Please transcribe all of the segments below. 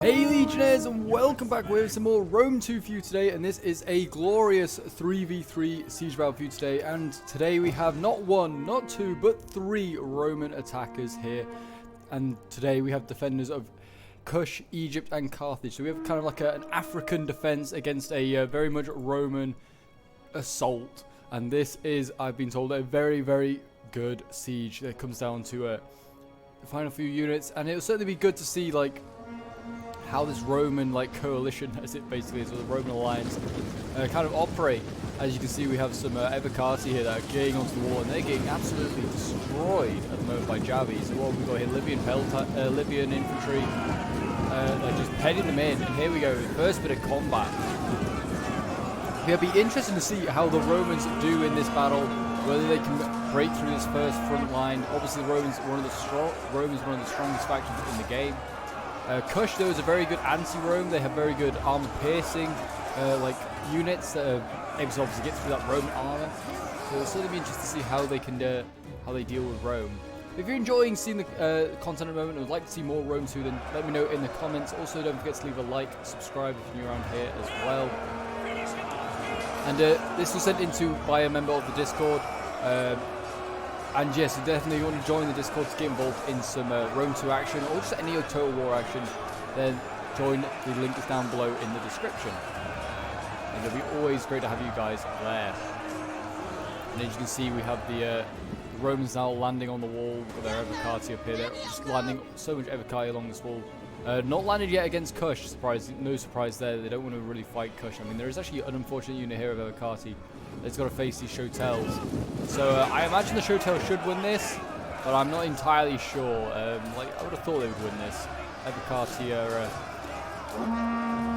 Hey Legionnaires, and welcome back with some more Rome 2 for you today, and this is a glorious 3v3 siege battle for you today. And today we have not one, not two, but three Roman attackers here. And today we have defenders of Kush, Egypt and Carthage. So we have kind of like an African defense against a very much Roman assault. And this is, I've been told, a very, very good siege that comes down to the final few units. And it'll certainly be good to see like how this Roman coalition, as it basically is, or the Roman alliance, kind of operate. As you can see, we have some Evocati here that are getting onto the wall, and they're getting absolutely destroyed at the moment by Javis. So what have we got here? Libyan infantry, like just heading them in. And here we go, first bit of combat. It'll be interesting to see how the Romans do in this battle, whether they can break through this first front line. Obviously, the Romans one of the strongest factions in the game. Kush, though, is a very good anti-Rome. They have very good armor-piercing units that are able to obviously get through that Roman armor. So it'll certainly be interesting to see how they can how they deal with Rome. If you're enjoying seeing the content at the moment and would like to see more Rome 2, then let me know in the comments. Also, don't forget to leave a like, subscribe if you're new around here as well. And this was sent into by a member of the Discord. And yes, you definitely want to join the Discord to get involved in some Rome 2 action or just any Total War action, then join. The link is down below in the description. And it'll be always great to have you guys there. And as you can see, we have the Romans now landing on the wall with their Evocati up here. They're just landing so much Evocati along this wall. Not landed yet against Kush, no surprise there. They don't want to really fight Kush. I mean, there is actually an unfortunate unit here of Evocati that's got to face these Shotels. So I imagine the Shotel should win this, but I'm not entirely sure. I would have thought they would win this. Evocati are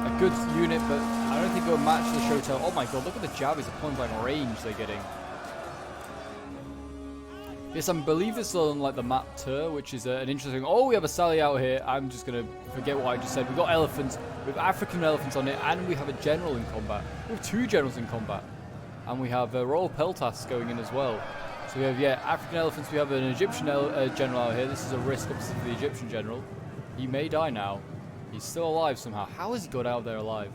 a good unit, but I don't think it'll match the Shotel. Oh my god, look at the Javis, the point blank range they're getting. Yes, I believe this is on the map tour, which is an interesting. Oh, we have a Sally out here. I'm just gonna forget what I just said. We've got elephants, we have African elephants on it, and we have a general in combat. We have two generals in combat. And we have Royal Peltas going in as well. So we have, African elephants. We have an Egyptian general out here. This is a risk, obviously, for the Egyptian general. He may die now. He's still alive somehow. How has he got out there alive?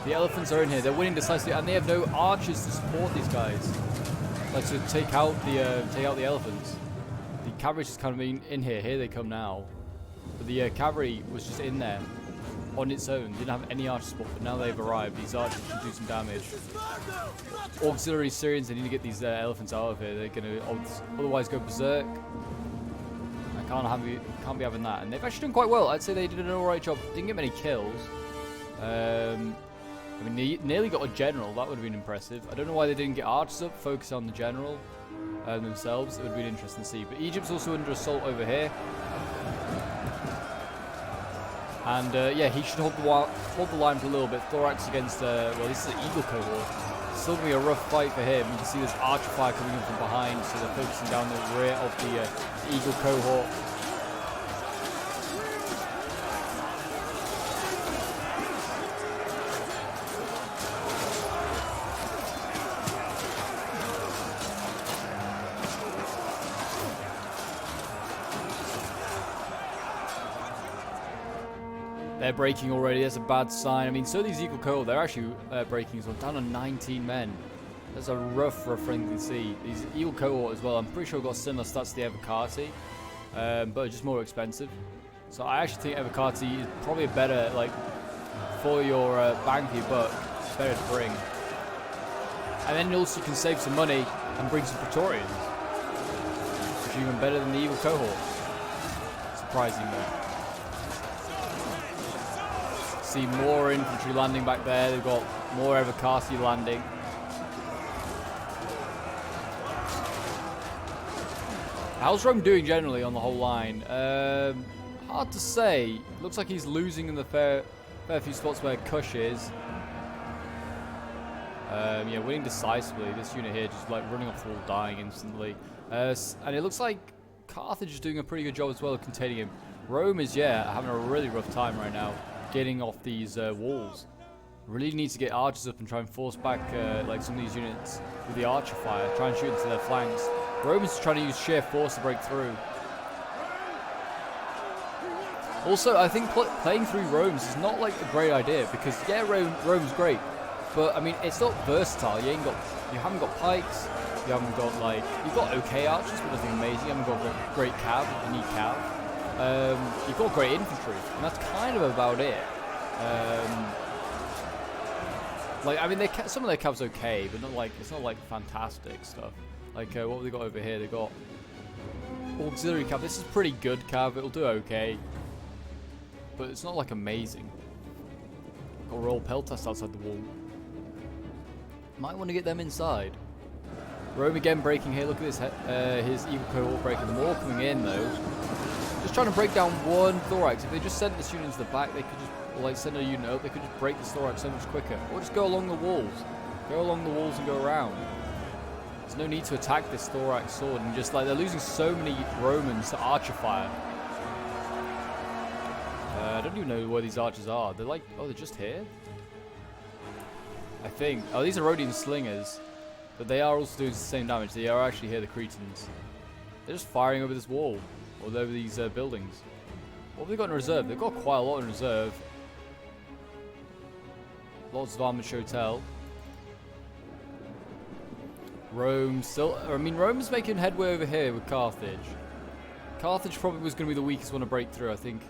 The elephants are in here. They're winning decisively, and they have no archers to support these guys. Like to take out the elephants. The cavalry just kind of been in here. Here they come now. But the cavalry was just in there on its own. Didn't have any archer support, but now they've arrived. These archers can do some damage. Auxiliary Syrians, they need to get these elephants out of here. They're going to otherwise go berserk. I can't be having that. And they've actually done quite well. I'd say they did an alright job. Didn't get many kills. I mean, they nearly got a general. That would have been impressive. I don't know why they didn't get archers up. Focus on the general themselves. It would have been interesting to see. But Egypt's also under assault over here. And he should hold the line for a little bit. Thorax against, well, this is an Eagle cohort. It's still going to be a rough fight for him. You can see this archer fire coming in from behind, so they're focusing down the rear of the Eagle cohort. They're breaking already. That's a bad sign. I mean, so these Eagle cohort, they're actually breaking as well. Down to 19 men. That's a rough thing to see. These Eagle cohort as well, I'm pretty sure got similar stats to the Evocati, but just more expensive. So I actually think Evocati is probably a better, for your bang for your buck, it's better to bring. And then also you can save some money and bring some Praetorians, which are even better than the Eagle cohort, surprisingly. See more infantry landing back there. They've got more Evocati landing. How's Rome doing generally on the whole line? Hard to say. Looks like he's losing in the fair few spots where Kush is. Winning decisively. This unit here just running off the wall, dying instantly. And it looks like Carthage is doing a pretty good job as well of containing him. Rome is, having a really rough time right now getting off these walls. Really need to get archers up and try and force back some of these units with the archer fire. Try and shoot into their flanks. Romans trying to use sheer force to break through. Also, I think playing 3 Romes is not like a great idea because yeah, Rome's great, but I mean it's not versatile. You haven't got pikes. You haven't got like you've got okay archers, but nothing amazing. You haven't got great cav. You need cav. You've got great infantry, and that's kind of about it. Like I mean, some of their cav's okay, but not like it's not like fantastic stuff. Like what have they got over here? They got auxiliary cav. This is pretty good cav. It'll do okay, but it's not like amazing. Got royal peltast outside the wall. Might want to get them inside. Rome again breaking here. Look at this. His evil cohort breaking. More coming in though. Just trying to break down one thorax. If they just sent this unit into the back, they could just like send a unit up. They could just break this thorax so much quicker. Or just go along the walls. Go along the walls and go around. There's no need to attack this thorax sword and just like they're losing so many Romans to archer fire. I don't even know where these archers are. They're like, oh, they're just here? I think. Oh, these are Rhodian slingers. But they are also doing the same damage. They are actually here, the Cretans. They're just firing over this wall. Or over these buildings. What have they got in reserve? They've got quite a lot in reserve. Lots of armored hotel. Rome still... I mean, Rome's making headway over here with Carthage. Carthage probably was going to be the weakest one to break through, I think.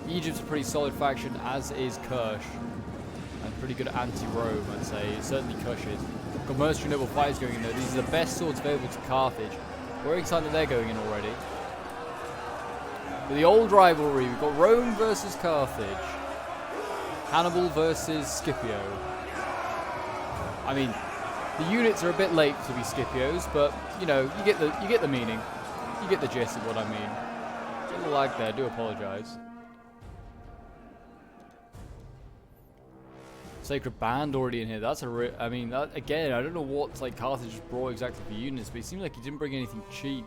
Egypt's a pretty solid faction, as is Kirsch. And pretty good anti-Rome, I'd say. Certainly Kirsch is. Got mercenary noble fighters going in there. These are the best swords available to Carthage. We're excited that they're going in already. But the old rivalry, we've got Rome versus Carthage. Hannibal versus Scipio. I mean, the units are a bit late to be Scipios, but you know, you get the meaning. You get the gist of what I mean. A little lag there, I do apologise. Sacred Band already in here. That's a I mean, that, again, I don't know what like Carthage brought exactly for units, but it seemed like he didn't bring anything cheap.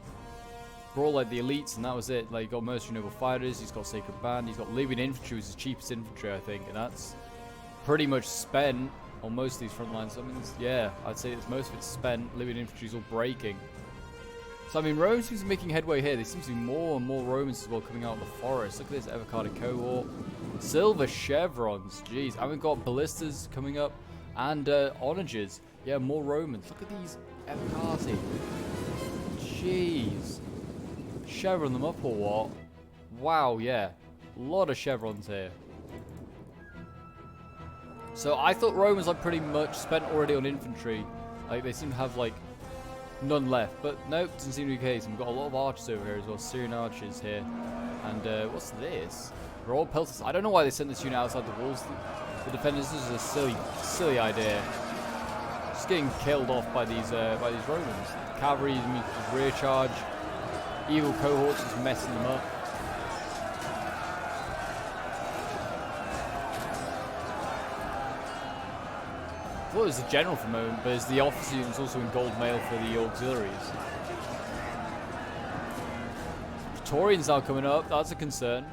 Brought like the elites, and that was it. Like, he got mercenary noble fighters, he's got Sacred Band, he's got Libyan infantry, which is the cheapest infantry, I think, and that's pretty much spent on most of these front lines. I mean, yeah, I'd say it's most of it's spent. Libyan infantry's all breaking. So, I mean, Rome seems to be making headway here. There seems to be more and more Romans as well coming out of the forest. Look at this avocado cohort. Silver chevrons, jeez. And we've got ballistas coming up, and onagers. Yeah, more Romans. Look at these avocati. Jeez. Chevron them up or what? Wow, yeah. A lot of chevrons here. So I thought Rome was like pretty much spent already on infantry. Like they seem to have like none left. But nope, doesn't seem to be the case. And we've got a lot of archers over here as well. Syrian archers here. And what's this? Royal pelters. I don't know why they sent this unit outside the walls. The defenders. This is a silly idea. Just getting killed off by these Romans. Cavalry rear charge. Evil cohorts is messing them up. I thought it was the general for a moment, but it's the officer units also in gold mail for the auxiliaries. Praetorians now coming up, that's a concern.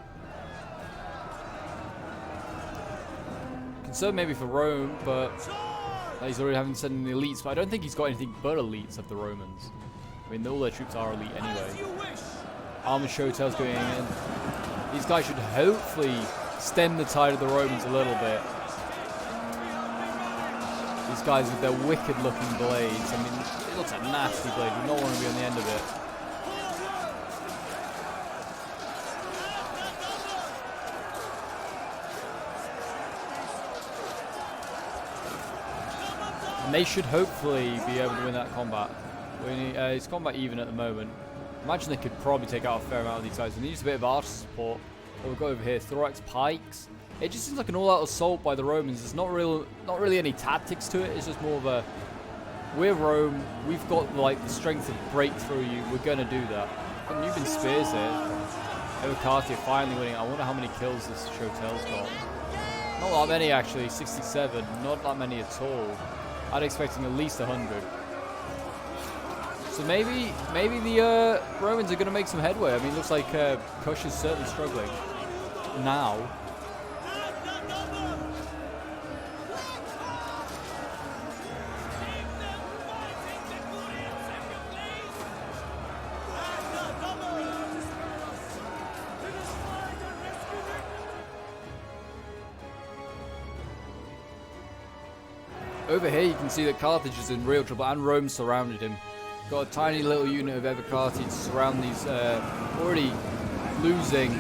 Concern maybe for Rome, but he's already having to send in the elites, but I don't think he's got anything but elites of the Romans. I mean, all their troops are elite anyway. Armored hotels going in. These guys should hopefully stem the tide of the Romans a little bit. These guys with their wicked looking blades. I mean, it looks like a nasty blade. We don't want to be on the end of it. And they should hopefully be able to win that combat. It's combat even at the moment. Imagine they could probably take out a fair amount of these guys. We need just a bit of archer support. What we've got over here, thorax pikes. It just seems like an all-out assault by the Romans. There's not really any tactics to it. It's just more of a, we're Rome. We've got like the strength to break through you. We're gonna do that. And you've been spears here. Evocati finally winning. I wonder how many kills this Chotel's got. Not that many actually. 67. Not that many at all. I'd expecting at least 100. So maybe the Romans are going to make some headway. I mean, it looks like Kush is certainly struggling now. Over here you can see that Carthage is in real trouble and Rome surrounded him. Got a tiny little unit of Evercarti to surround these already losing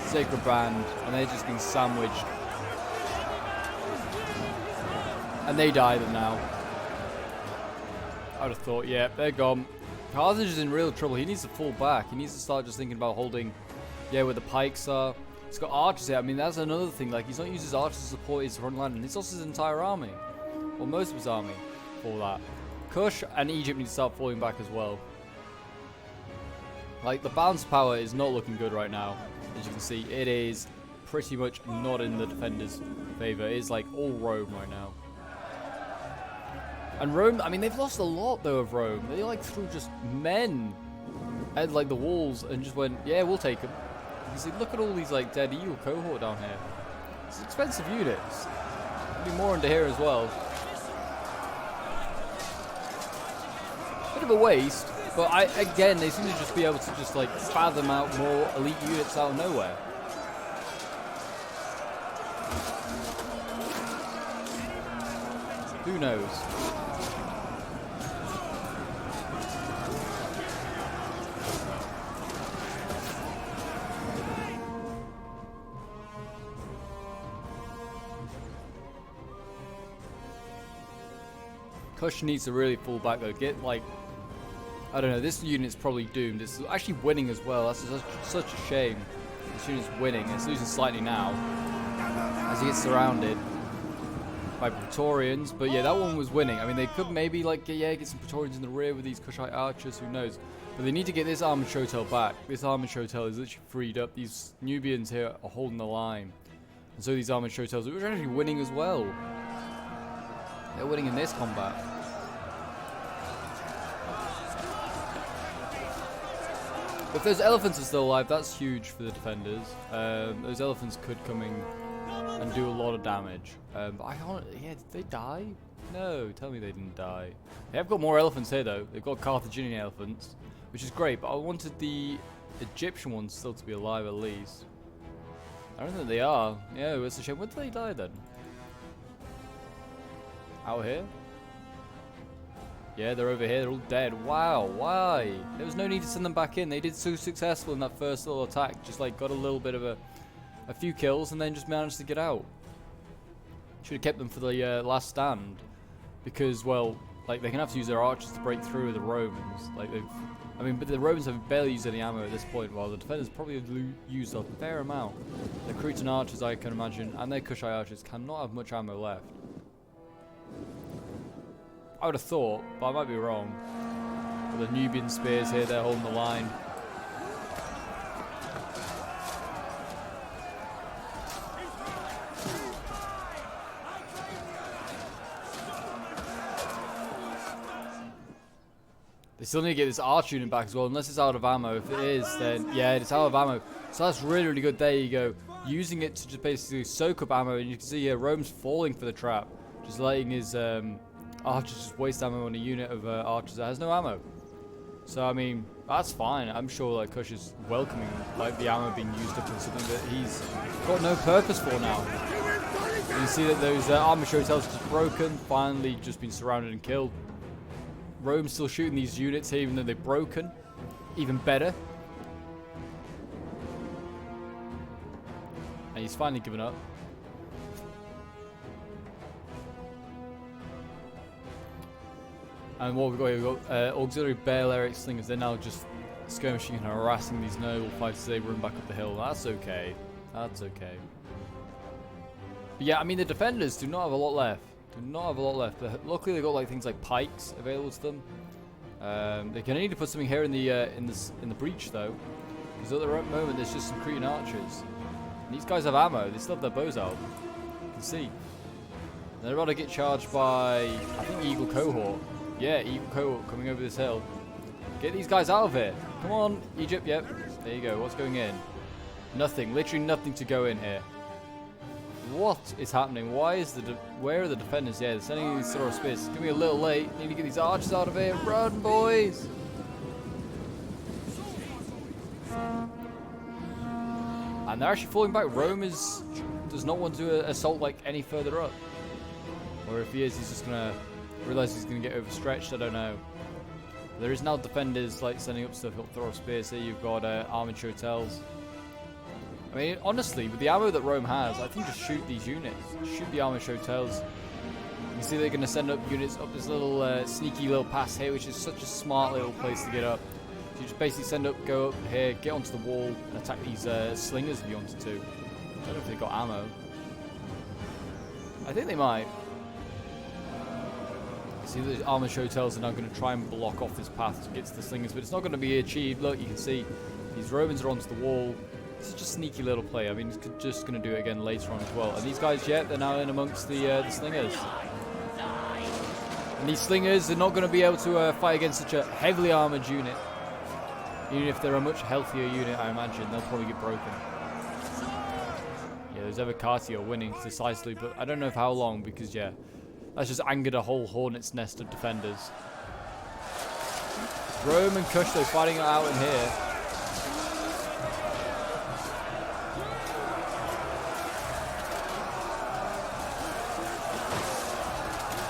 Sacred Band, and they're just being sandwiched. And they die them now. I would have thought, yeah, they're gone. Carthage is in real trouble. He needs to fall back. He needs to start just thinking about holding, yeah, where the pikes are. He's got archers here. I mean, that's another thing. Like, he's not used his archers to support his front line, and he's lost his entire army. Or most of his army for that. Kush and Egypt need to start falling back as well. Like, the balance of power is not looking good right now. As you can see, it is pretty much not in the defenders' favor. It is like all Rome right now. And Rome, I mean, they've lost a lot though of Rome. They like threw just men at like the walls and just went, yeah, we'll take them. You see, look at all these like dead eagle cohort down here. It's expensive units. There'll be more under here as well. Bit of a waste, but again, they seem to just be able to just like fathom out more elite units out of nowhere. Who knows? Kush needs to really fall back though. Get like, I don't know, this unit's probably doomed. It's actually winning as well. That's such a shame. This unit's winning. It's losing slightly now as he gets surrounded by Praetorians. But yeah, that one was winning. I mean, they could maybe like get some Praetorians in the rear with these Kushite archers. Who knows? But they need to get this armored shotel back. This armored shotel is literally freed up. These Nubians here are holding the line, and so these armored shotels are actually winning as well. They're winning in this combat. If those elephants are still alive, that's huge for the defenders. Those elephants could come in and do a lot of damage. But yeah, did they die? No, tell me they didn't die. They have got more elephants here though. They've got Carthaginian elephants, which is great, but I wanted the Egyptian ones still to be alive at least. I don't think they are. Yeah, it's a shame. When did they die then? Out here? Yeah, they're over here. They're all dead. Wow, why? There was no need to send them back in. They did so successful in that first little attack. Just like got a little bit of a few kills and then just managed to get out. Should have kept them for the last stand. Because, well, like they're going to have to use their archers to break through the Romans. Like I mean, but the Romans have barely used any ammo at this point, while the defenders probably have used a fair amount. The Cretan archers, I can imagine, and their Kushite archers cannot have much ammo left. I would have thought, but I might be wrong. But the Nubian spears here, they're holding the line. They still need to get this arch unit back as well, unless it's out of ammo. If it is, then yeah, it's out of ammo. So that's really, really good. There you go. Using it to just basically soak up ammo, and you can see here Rome's falling for the trap. Just letting his archers just waste ammo on a unit of archers that has no ammo. So I mean, that's fine. I'm sure like Kush is welcoming like the ammo being used up on something that he's got no purpose for now. And you see that those armor shotels just broken, finally just been surrounded and killed. Rome's still shooting these units here even though they're broken. Even better. And he's finally given up. And what we've got here, we've got auxiliary Balearic slingers. They're now just skirmishing and harassing these noble fighters as they run back up the hill. That's okay. That's okay. But yeah, I mean the defenders do not have a lot left. Do not have a lot left. But luckily they've got like things like pikes available to them. They're gonna need to put something here in the breach though, because at the right moment there's just some Cretan archers. And these guys have ammo. They still have their bows out. You can see. They're about to get charged by I think Eagle Cohort. Yeah, Eagle Cohort coming over this hill. Get these guys out of here. Come on, Egypt. Yep. There you go. What's going in? Nothing. Literally nothing to go in here. What is happening? Why is where are the defenders? Yeah, they're sending these sort of spears. It's gonna be a little late. Need to get these archers out of here. Run, boys! And they're actually falling back. Rome does not want to assault like any further up. Or if he is, he's just gonna realize he's gonna get overstretched. I don't know. There is now defenders like sending up stuff. He'll throw spears here. You've got armored hotels. I mean, honestly, with the ammo that Rome has, I think just shoot these units. Shoot the armored hotels. You see they're going to send up units up this little sneaky little pass here, which is such a smart little place to get up. So you just basically send up, go up here, get onto the wall, and attack these slingers if you wanted to. I don't know if they've got ammo. I think they might. See, the armored hotels are now going to try and block off this path to get to the slingers, but it's not going to be achieved. Look, you can see these Romans are onto the wall. It's just a sneaky little play. I mean, it's just going to do it again later on as well. And these guys, yeah, they're now in amongst the slingers. And these slingers are not going to be able to fight against such a heavily armored unit. Even if they're a much healthier unit, I imagine, they'll probably get broken. Yeah, those Evocati are winning decisively, but I don't know for how long, because, yeah, that's just angered a whole hornet's nest of defenders. Rome and Kush, though, fighting it out in here.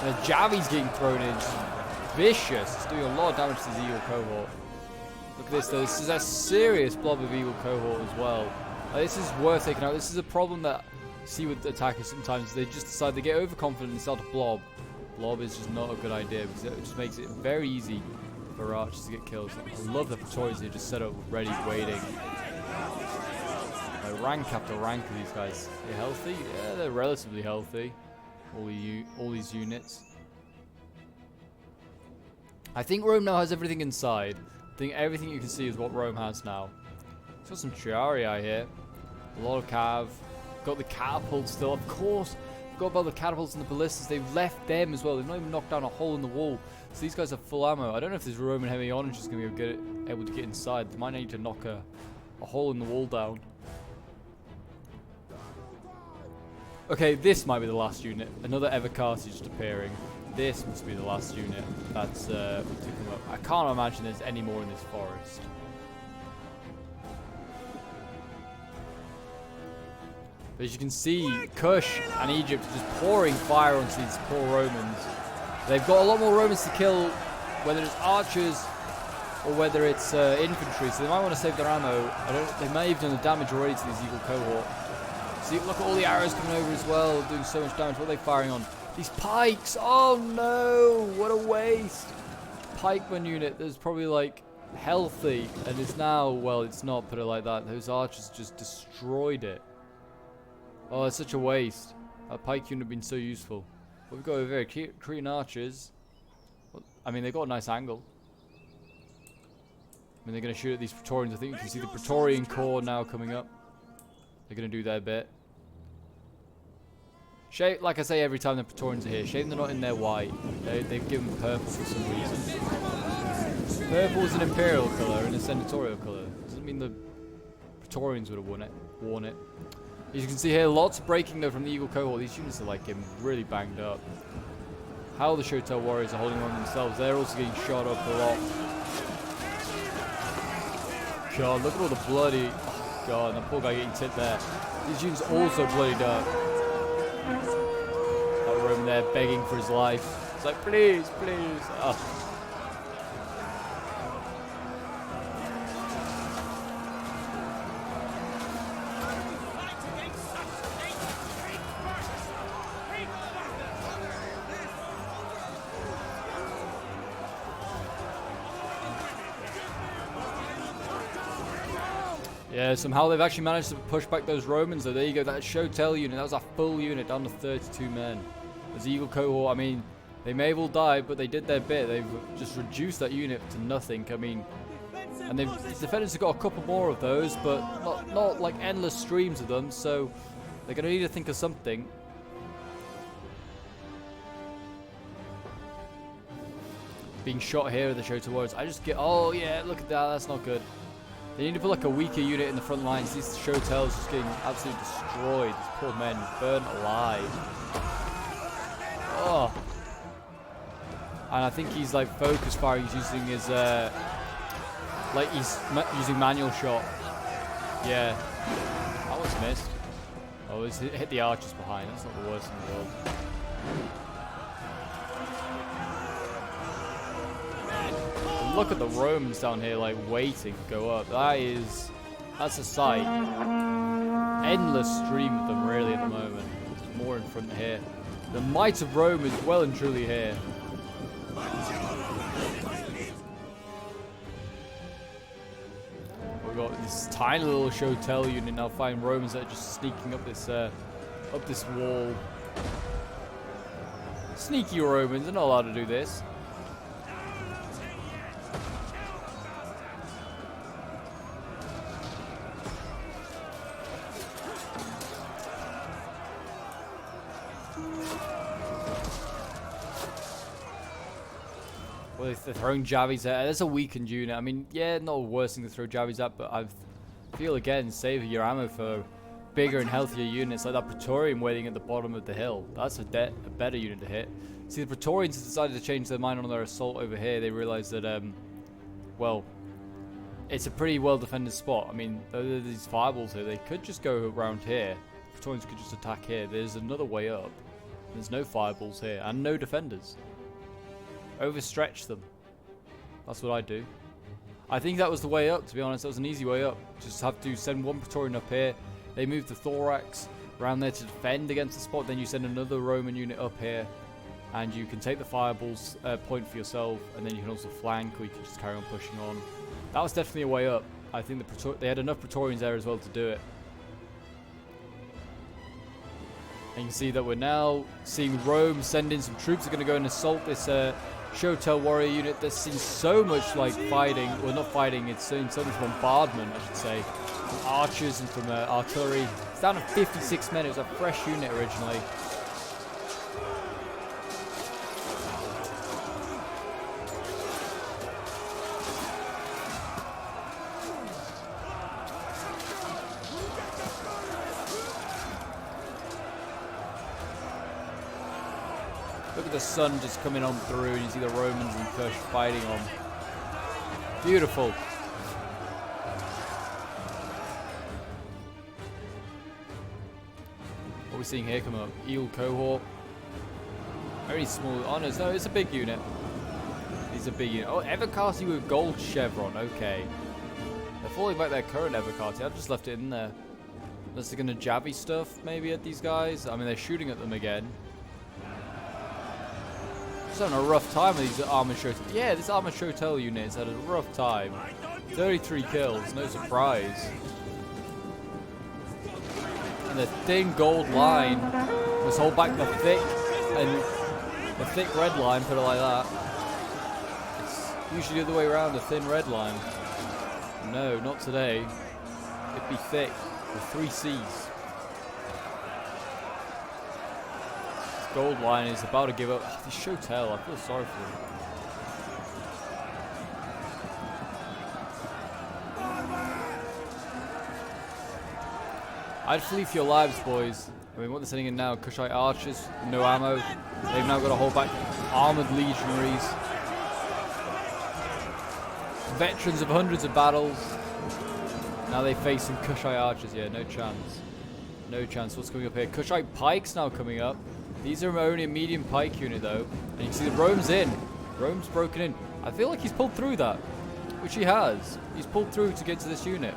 And the Javi's getting thrown in. Vicious. It's doing a lot of damage to the Eagle cohort. Look at this, though. This is a serious blob of Eagle cohort as well. This is worth taking out. This is a problem that you see with attackers sometimes. They just decide they get overconfident and start to blob. Blob is just not a good idea because it just makes it very easy for archers to get kills. I love the Praetorians. They just set up ready, waiting. Rank after rank of these guys. They're healthy? Yeah, they're relatively healthy. All these units. I think Rome now has everything inside. I think everything you can see is what Rome has now. It's got some Triarii here. A lot of cav. Got the catapults still, of course. Forgot about the catapults and the ballistas. They've left them as well. They've not even knocked down a hole in the wall. So these guys have full ammo. I don't know if this Roman heavy orange is going to be able to get inside. They might need to knock a hole in the wall down. Okay, this might be the last unit. Another Evocati just appearing. This must be the last unit that's to come up. I can't imagine there's any more in this forest. But as you can see, Kush and Egypt are just pouring fire onto these poor Romans. They've got a lot more Romans to kill, whether it's archers or whether it's infantry, so they might want to save their ammo. They may have done the damage already to this Eagle cohort. See, look at all the arrows coming over as well, doing so much damage. What are they firing on? These pikes! Oh no! What a waste! Pikeman unit that's probably like healthy, and it's now, well, it's not, put it like that. Those archers just destroyed it. Oh, it's such a waste. That pike unit have been so useful. What we've got over here, Cretan archers. I mean, they've got a nice angle. I mean, they're going to shoot at these Praetorians. I think you can see the Praetorian Corps now coming up. They're going to do their bit. Shame, like I say every time the Praetorians are here, shame they're not in their white. They've given purple for some reason. Purple is an imperial colour and a senatorial colour. Doesn't mean the Praetorians would have worn it. As you can see here, lots breaking though from the Eagle cohort. These units are like getting really banged up. How the Shotel warriors are holding on themselves. They're also getting shot up a lot. God, look at all the bloody... Oh God, and the poor guy getting tipped there. These units also bloodied up. That Roman there begging for his life. It's like, please, please. Oh. Yeah, somehow they've actually managed to push back those Romans, though. There you go, that Shotel unit, that was a full unit, down to 32 men. As the Eagle cohort, I mean, they may have all died, but they did their bit. They've just reduced that unit to nothing. I mean, and the defenders have got a couple more of those, but not like endless streams of them, so they're going to need to think of something. Being shot here at the Shotel warriors. I just get, oh yeah, look at that, that's not good. They need to put like a weaker unit in the front lines. These Shotels just getting absolutely destroyed. These poor men burnt alive. Oh. And I think he's like focus fire. He's using his like he's using manual shot. Yeah. That one's missed. Oh, it's hit the archers behind. That's not the worst in the world. look at the Romans down here, like, waiting to go up. That's a sight. Endless stream of them, really, at the moment. There's more in front here. The might of Rome is well and truly here. We've got this tiny little Shotel unit now fighting Romans that are just sneaking up this wall. Sneaky Romans, they're not allowed to do this. Well, if they're throwing Javies there, that's a weakened unit. I mean, yeah, not the worst thing to throw Javies at, but I feel, again, save your ammo for bigger and healthier units like that Praetorian waiting at the bottom of the hill. That's a better unit to hit. See, the Praetorians decided to change their mind on their assault over here. They realized that, well, it's a pretty well-defended spot. I mean, these fireballs here, they could just go around here. The Praetorians could just attack here. There's another way up. There's no fireballs here and no defenders. Overstretch them. That's what I do. I think that was the way up, to be honest. That was an easy way up. Just have to send one Praetorian up here. They move the Thorax around there to defend against the spot. Then you send another Roman unit up here. And you can take the fireballs point for yourself. And then you can also flank, or you can just carry on pushing on. That was definitely a way up. I think they had enough Praetorians there as well to do it. And you can see that we're now seeing Rome send in some troops. They're going to go and assault this Shotel warrior unit that's seen so much like fighting, well not fighting, it's seen so much bombardment, I should say, from archers and from artillery. It's down to 56 men. It was a fresh unit originally. Look at the sun just coming on through, and you see the Romans and Kush fighting on. Beautiful. What are we seeing here come up? Eel cohort. Very small. Oh no, it's a big unit. It's a big unit. Oh, Evercarty with gold chevron. Okay. They're falling back their current Evercarty. I just left it in there. Unless they're going to jabby stuff maybe at these guys. I mean, they're shooting at them again. Just having a rough time with these armored Shotel. Yeah, this armored Shotel unit has had a rough time. 33 kills, no surprise. And the thin gold line must hold back the thick red line, put it like that. It's usually the other way around, the thin red line. No, not today. It'd be thick with 3 C's. Gold line is about to give up. Oh, this Shotel, I feel sorry for them. I'd flee for your lives, boys. I mean, what they're sending in now, Kushite archers, no ammo. They've now got to hold back armored legionaries. Veterans of hundreds of battles. Now they face some Kushite archers. Yeah, no chance. No chance. What's coming up here? Kushite pikes now coming up. These are only a medium pike unit though. And you can see that Rome's in. Rome's broken in. I feel like he's pulled through that. Which he has. He's pulled through to get to this unit.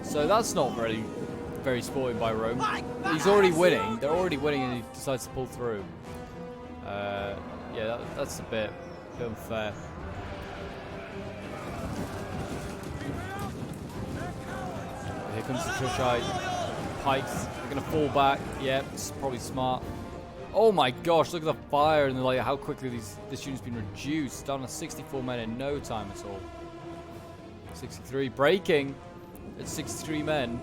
So that's not really very sporting by Rome. He's already winning. They're already winning and he decides to pull through. Yeah, that's a bit unfair. Here comes the Kushite pikes. They're going to fall back. Yeah, it's probably smart. Oh my gosh, look at the fire and like how quickly this unit's been reduced. Down to 64 men in no time at all. 63, breaking at 63 men.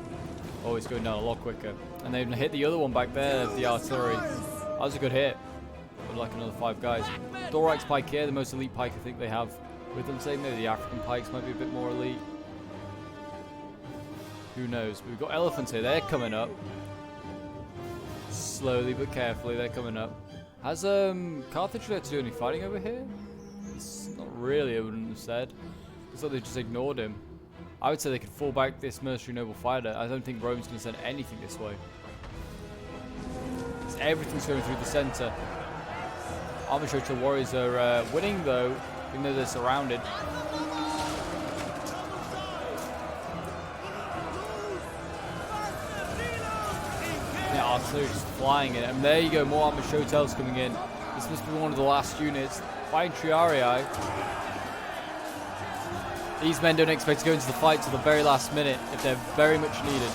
Oh, it's going down a lot quicker. And they've hit the other one back there, the artillery. That was a good hit. But like another 5 guys. Thorax pike here, the most elite pike I think they have with them. Same maybe the African pikes might be a bit more elite. Who knows? But we've got elephants here, they're coming up. Slowly but carefully, they're coming up. Has Carthage had to do any fighting over here? It's not really, I wouldn't have said. It's like they just ignored him. I would say they could fall back this mercenary noble fighter. I don't think Rome's going to send anything this way. Everything's going through the center. Armored Shotel warriors are winning though. even though they're surrounded. Yeah, artillery just flying in. And there you go, more armored Shotels coming in. This must be one of the last units. Fighting Triarii. These men don't expect to go into the fight till the very last minute if they're very much needed.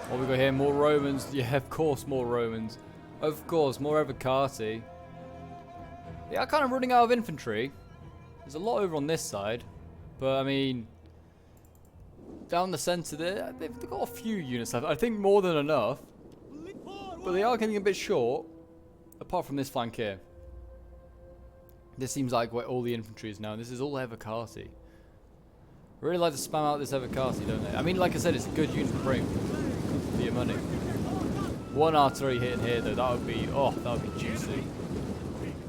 What we got here? More Romans. Yeah, of course, more Romans. Of course, more Evocati. They are kind of running out of infantry. There's a lot over on this side. But, I mean, down the centre there, they've got a few units left. I think more than enough. But they are getting a bit short. Apart from this flank here. This seems like where all the infantry is now. This is all Evocati. Really like to spam out this Evocati, don't they? I mean, like I said, it's a good unit to bring. For your money. One artillery hitting here, though, that would be, oh, that would be juicy.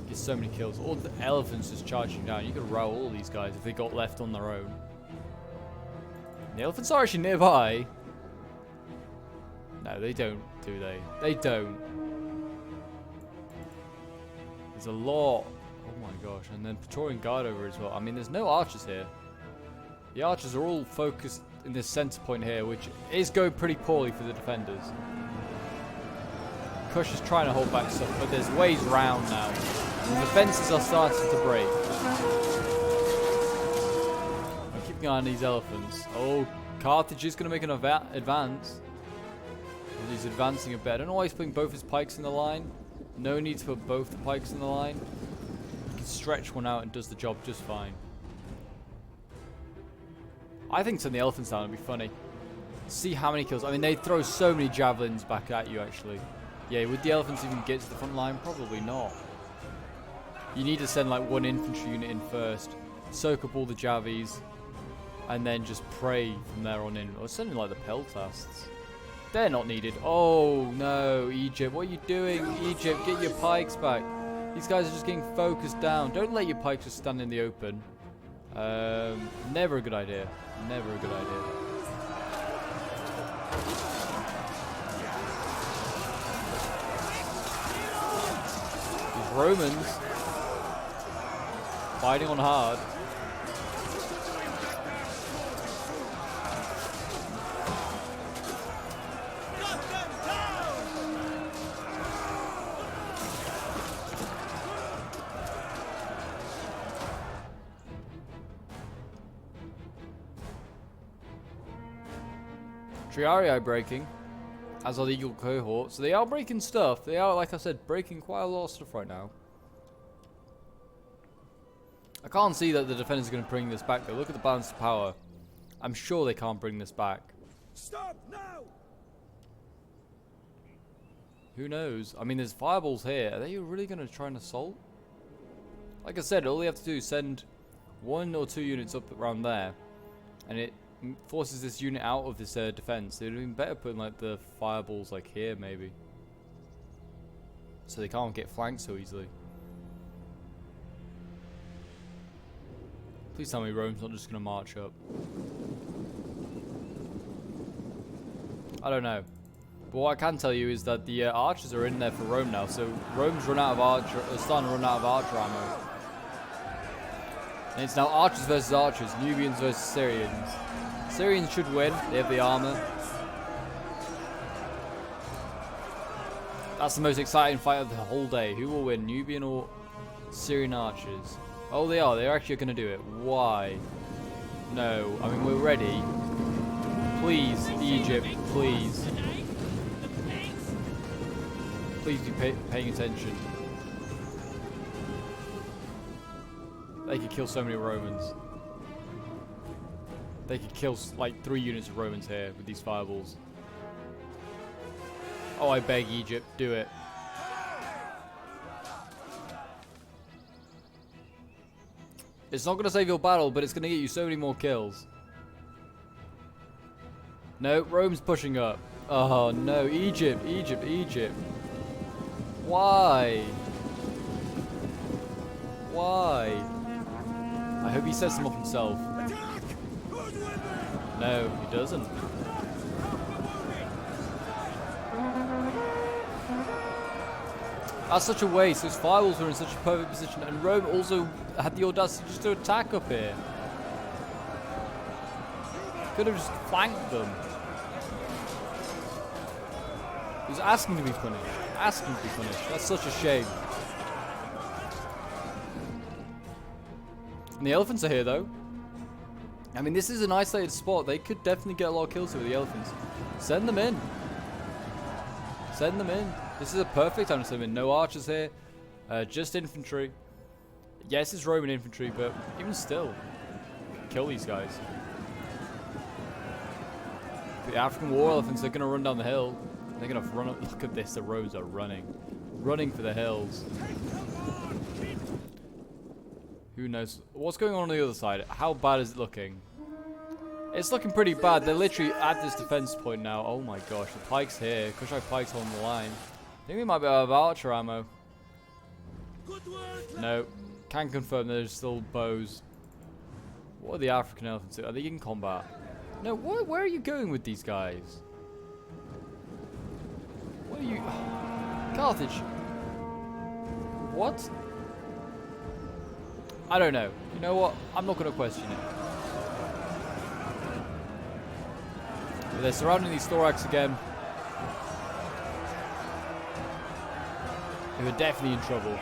Get so many kills. All the elephants just charging down. You could row all these guys if they got left on their own. The elephants are actually nearby. No, they don't, do they? They don't. There's a lot. Oh my gosh. And then Praetorian Guard over as well. I mean, there's no archers here. The archers are all focused in this center point here, which is going pretty poorly for the defenders. Kush is trying to hold back stuff, but there's ways round now. The defenses are starting to break. I'm keeping an eye on these elephants. Oh, Carthage is going to make an advance. He's advancing a bit. I don't know why he's putting both his pikes in the line. No need to put both the pikes in the line. He can stretch one out and does the job just fine. I think sending the elephants down would be funny. See how many kills. I mean, they throw so many javelins back at you, actually. Yeah, would the elephants even get to the front line? Probably not. You need to send like one infantry unit in first, soak up all the javies, and then just pray from there on in. Or something like the peltasts. They're not needed. Oh no, Egypt, what are you doing? Egypt, get your pikes back. These guys are just getting focused down. Don't let your pikes just stand in the open. Never a good idea. Never a good idea. These Romans fighting on hard. Triarii breaking, as are the Eagle cohort. So they are breaking stuff. They are, like I said, breaking quite a lot of stuff right now. I can't see that the defenders are going to bring this back though. Look at the balance of power. I'm sure they can't bring this back. Stop now! Who knows? I mean, there's fireballs here. Are they really going to try and assault? Like I said, all they have to do is send 1 or 2 units up around there, and it forces this unit out of this defense. It would have been better putting like the fireballs like here maybe, so they can't get flanked so easily. Please tell me Rome's not just going to march up. I don't know. But what I can tell you is that the archers are in there for Rome now, so Rome's run out of archer, starting to run out of archer ammo. And it's now archers versus archers, Nubians versus Syrians. Syrians should win, they have the armor. That's the most exciting fight of the whole day. Who will win, Nubian or Syrian archers? Oh, they are. They're actually going to do it. Why? No. I mean, we're ready. Please, Egypt, please. Please be paying attention. They could kill so many Romans. They could kill like 3 units of Romans here with these fireballs. Oh, I beg Egypt, do it. It's not going to save your battle, but it's going to get you so many more kills. No, Rome's pushing up. Oh no, Egypt, Egypt, Egypt. Why? Why? I hope he sets them up himself. No, he doesn't. That's such a waste. Those firewalls were in such a perfect position, and Rome also had the audacity just to attack up here. Could have just flanked them. He was asking to be punished. Asking to be punished. That's such a shame. And the elephants are here, though. I mean, this is an isolated spot. They could definitely get a lot of kills here with the elephants. Send them in. Send them in. This is a perfect time to send them in. No archers here. Just infantry. Yes, it's Roman infantry, but even still, kill these guys. The African war elephants, they're going to run down the hill. They're going to run up. Look at this. The roads are running. Running for the hills. Who knows? What's going on the other side? How bad is it looking? It's looking pretty bad. They're literally at this defense point now. Oh my gosh. The pike's here. Kushite pike's on the line. I think we might be out of archer ammo. No. Can confirm there's still bows. What are the African elephants doing? Are they in combat? No. Where are you going with these guys? What are you... Carthage. What? I don't know. You know what? I'm not going to question it. But they're surrounding these thorax again. They were definitely in trouble.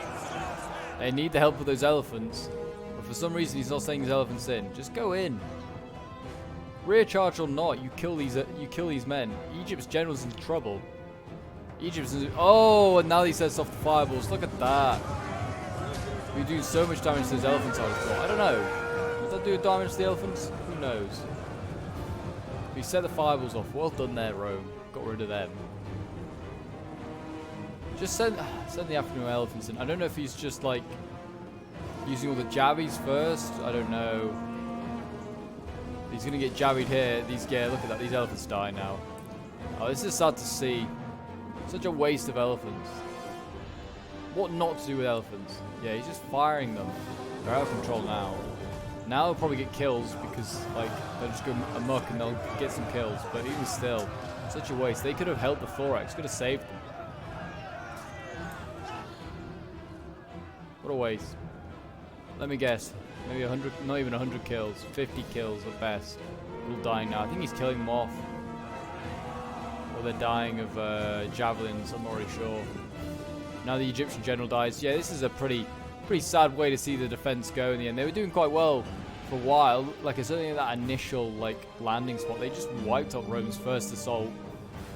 They need the help of those elephants. But for some reason he's not sending his elephants in. Just go in. Rear charge or not, you kill these men. Egypt's general's in trouble. Egypt's in... Oh, and now he sets off the fireballs. Look at that. We do so much damage to those elephants, I would have thought. I don't know. Does that do damage to the elephants? Who knows? We set the fireballs off. Well done there, Rome. Got rid of them. Just send the African elephants in. I don't know if he's just like using all the jabbies first. I don't know. He's gonna get jabbied here. Look at that. These elephants die now. Oh, this is sad to see. Such a waste of elephants. What not to do with elephants? Yeah, he's just firing them. They're out of control now. Now they'll probably get kills because like they'll just go amok and they'll get some kills. But even still, such a waste. They could have helped the thorax. Could have saved them. What a waste. Let me guess. Maybe 100, not even 100 kills. 50 kills at best. All dying now. I think he's killing them off. Or they're dying of javelins. I'm not really sure. Now the Egyptian general dies. Yeah, this is a pretty sad way to see the defense go in the end. They were doing quite well for a while. Like, certainly in that initial like landing spot, they just wiped out Rome's first assault.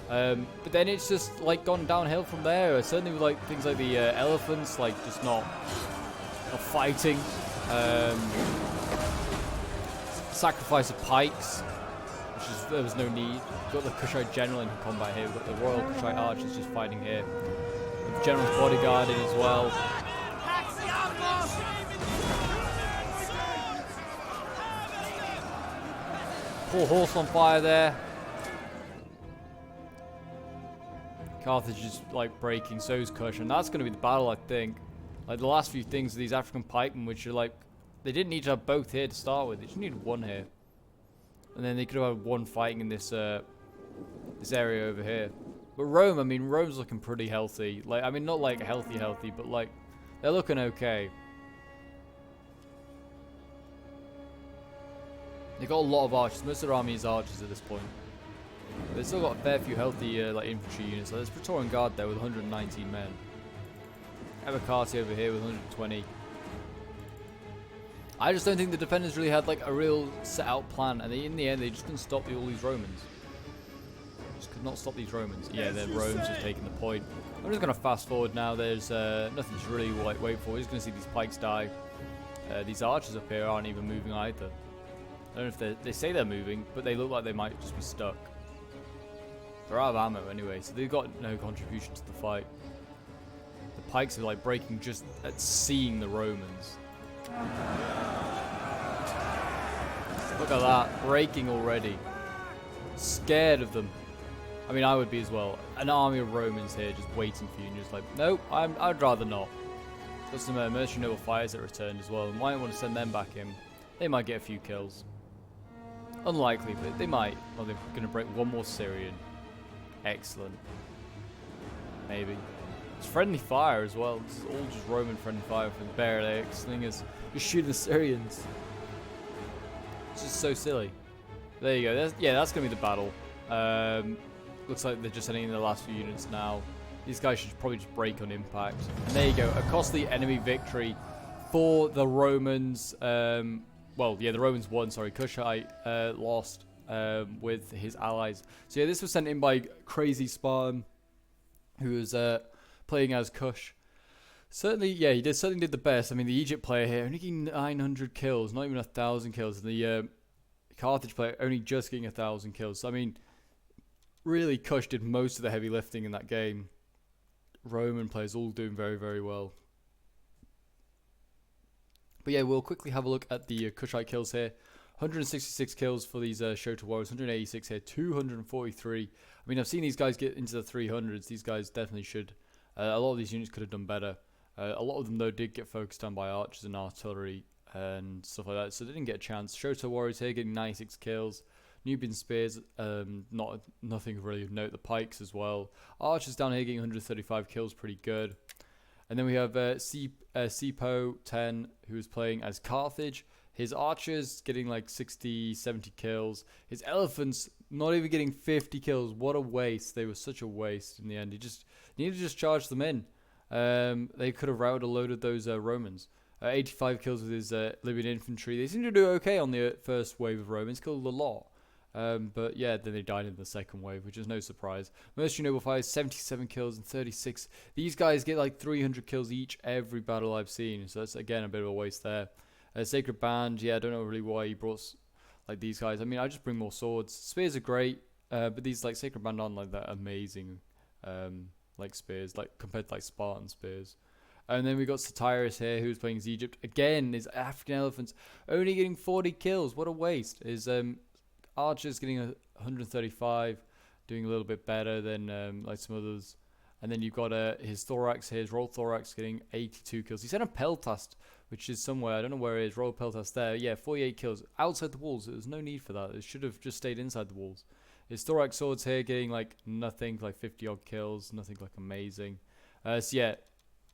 But then it's just like gone downhill from there. Certainly with like things like the elephants, like just not fighting. Sacrifice of pikes, which is there was no need. We've got the Kushite general in combat here. We've got the royal Kushite archers just fighting here. The general's bodyguard in as well. Poor horse on fire there. Carthage is like breaking, so is Kush, and that's going to be the battle, I think. Like the last few things, these African pikemen, which are like, they didn't need to have both here to start with. They just needed one here, and then they could have had one fighting in this this area over here. But Rome, I mean, Rome's looking pretty healthy. Like, I mean, not like healthy, but like they're looking okay. They got a lot of archers. Most of their army is archers at this point. They've still got a fair few healthy like infantry units. So there's Praetorian Guard there with 119 men. Abacati over here with 120. I just don't think the defenders really had like a real set out plan, and in the end they just couldn't stop all these Romans. Just could not stop these Romans. Yeah, the Romans have taken the point. I'm just going to fast forward now. There's nothing to really like wait for. We're just going to see these pikes die. These archers up here aren't even moving either. I don't know if they say they're moving, but they look like they might just be stuck. They're out of ammo anyway, so they've got no contribution to the fight. The pikes are like breaking just at seeing the Romans. Look at that, breaking already. Scared of them. I mean, I would be as well. An army of Romans here just waiting for you and just like, nope, I'd rather not. Got some mercenary noble fires that returned as well. Might want to send them back in. They might get a few kills. Unlikely, but they might. Oh, they're going to break one more Syrian. Excellent. Maybe. It's friendly fire as well. This is all just Roman friendly fire from the barrel slingers. Just shooting the Syrians. It's just so silly. There you go. That's going to be the battle. Looks like they're just sending in the last few units now. These guys should probably just break on impact. And there you go. A costly enemy victory for the Romans. Well, yeah, the Romans won. Sorry, Cushite lost with his allies. So yeah, this was sent in by Crazy Spartan, who was playing as Kush. Certainly, yeah, he certainly did the best. I mean, the Egypt player here only getting 900 kills, not even 1,000 kills. And the Carthage player only just getting 1,000 kills. So, I mean, really, Kush did most of the heavy lifting in that game. Roman players all doing very, very well. But yeah, we'll quickly have a look at the Kushite kills here. 166 kills for these Shota warriors, 186 here, 243. I mean, I've seen these guys get into the 300s. These guys definitely should. A lot of these units could have done better. A lot of them, though, did get focused on by archers and artillery and stuff like that, so they didn't get a chance. Shota warriors here getting 96 kills. Nubian spears, nothing really of note. The pikes as well. Archers down here getting 135 kills, pretty good. And then we have Sipo 10, who is playing as Carthage. His archers getting like 60, 70 kills. His elephants not even getting 50 kills. What a waste. They were such a waste in the end. He just needed to just charge them in. They could have routed a load of those Romans. 85 kills with his Libyan infantry. They seem to do okay on the first wave of Romans. Killed a lot. But yeah, then they died in the second wave, which is no surprise. Mercenary noble fires, 77 kills and 36. These guys get like 300 kills each every battle I've seen. So that's, again, a bit of a waste there. Sacred Band, yeah, I don't know really why he brought like these guys. I mean, I just bring more swords. Spears are great, but these like Sacred Band aren't like that amazing like spears, like compared to like Spartan spears. And then we got Satyrus here, who's playing as Egypt. Again, his African elephants only getting 40 kills. What a waste. His archers getting 135, doing a little bit better than like some others. And then you've got his thorax here, his Royal Thorax getting 82 kills. He sent a Peltast, which is somewhere, I don't know where it is, Royal Peltast there. Yeah, 48 kills outside the walls. There's no need for that. It should have just stayed inside the walls. His Thorax swords here getting like nothing, like 50 odd kills, nothing like amazing. So yeah,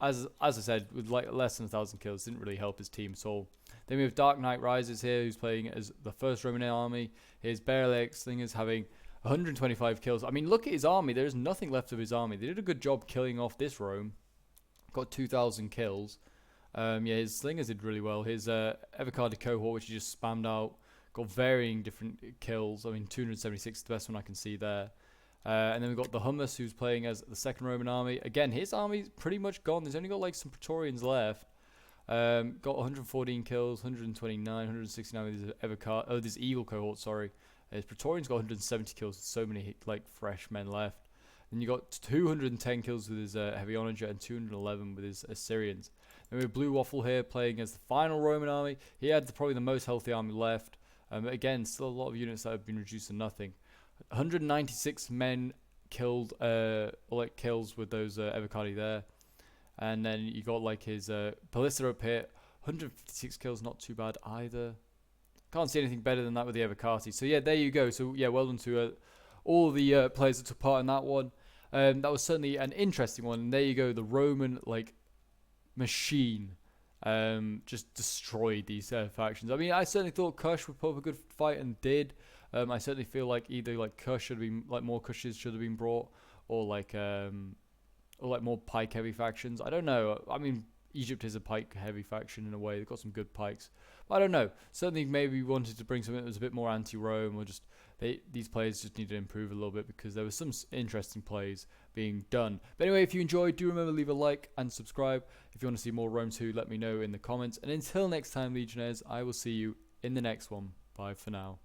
as I said, with like less than 1,000 kills, didn't really help his team at all. Then we have Dark Knight Rises here, who's playing as the first Roman army. His Barrel Slingers having 125 kills. I mean, look at his army. There's nothing left of his army. They did a good job killing off this Rome. Got 2,000 kills. Yeah, his Slingers did really well. His Evocati cohort, which he just spammed out, got varying different kills. I mean, 276 is the best one I can see there. And then we've got the Hummus, who's playing as the second Roman army. Again, his army's pretty much gone. There's only got like some Praetorians left. Got 114 kills, 129, 169 with his this Eagle cohort, sorry. His Praetorians got 170 kills with so many like fresh men left. Then you got 210 kills with his Heavy Onager and 211 with his Assyrians. Then we have Blue Waffle here playing as the final Roman army. He had probably the most healthy army left. Again, still a lot of units that have been reduced to nothing. 196 men killed, like kills with those Evocati there. And then you got like his Ballista up here, 156 kills, not too bad either. Can't see anything better than that with the Evocati. So yeah, there you go. So yeah, well done to all the players that took part in that one. That was certainly an interesting one. And there you go, the Roman like machine just destroyed these factions. I mean, I certainly thought Kush would put up a good fight and did. I certainly feel like either like Kush should have been like more Kushes should have been brought, or like more pike heavy factions. I don't know. I mean, Egypt is a pike heavy faction in a way. They've got some good pikes. But I don't know. Certainly maybe wanted to bring something that was a bit more anti-Rome, or just these players just need to improve a little bit because there were some interesting plays being done. But anyway, if you enjoyed, do remember to leave a like and subscribe. If you want to see more Rome 2, let me know in the comments. And until next time, Legionnaires, I will see you in the next one. Bye for now.